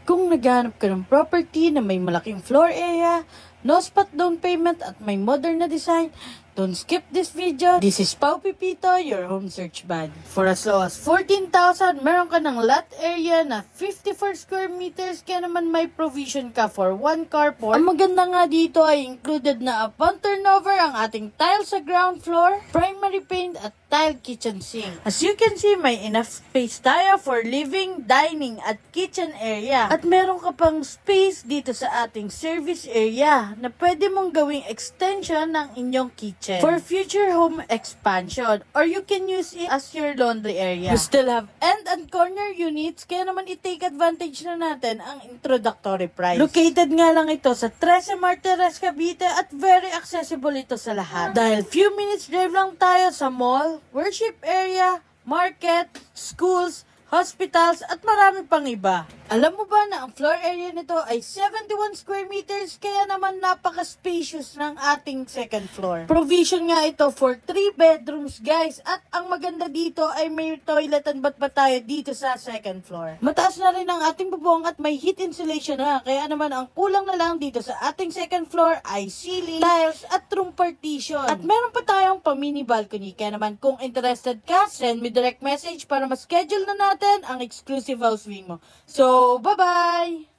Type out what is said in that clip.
Kung naghahanap ka ng property na may malaking floor area, no spot down payment at may modern na design, don't skip this video. This is Pau Pipito, your home search buddy. For as low as 14,000, meron ka ng lot area na 54 square meters, kaya naman may provision ka for one carport. Ang maganda nga dito ay included na upon turnover ang ating tile sa ground floor, primary paint at tile kitchen sink. As you can see, may enough space tayo for living, dining at kitchen area. At meron ka pang space dito sa ating service area na pwede mong gawing extension ng inyong kitchen for future home expansion, or you can use it as your laundry area. We still have end and corner units, kaya naman i-take advantage na natin ang introductory price. Located nga lang ito sa 13 Martires, Cavite at very accessible ito sa lahat. Dahil few minutes drive lang tayo sa mall, worship area, market, schools, hospitals, at marami pang iba. Alam mo ba na ang floor area nito ay 71 square meters, kaya naman napaka-spacious ng ating second floor. Provision nga ito for 3 bedrooms, guys. At ang maganda dito ay may toilet and bath pa tayo dito sa second floor. Mataas na rin ang ating bubong at may heat insulation na, kaya naman ang kulang na lang dito sa ating second floor ay ceiling, tiles, at room partition. At meron pa tayong pa-mini balcony, kaya naman kung interested ka, send me direct message para ma-schedule na natin ang exclusive house viewing mo. So, bye-bye!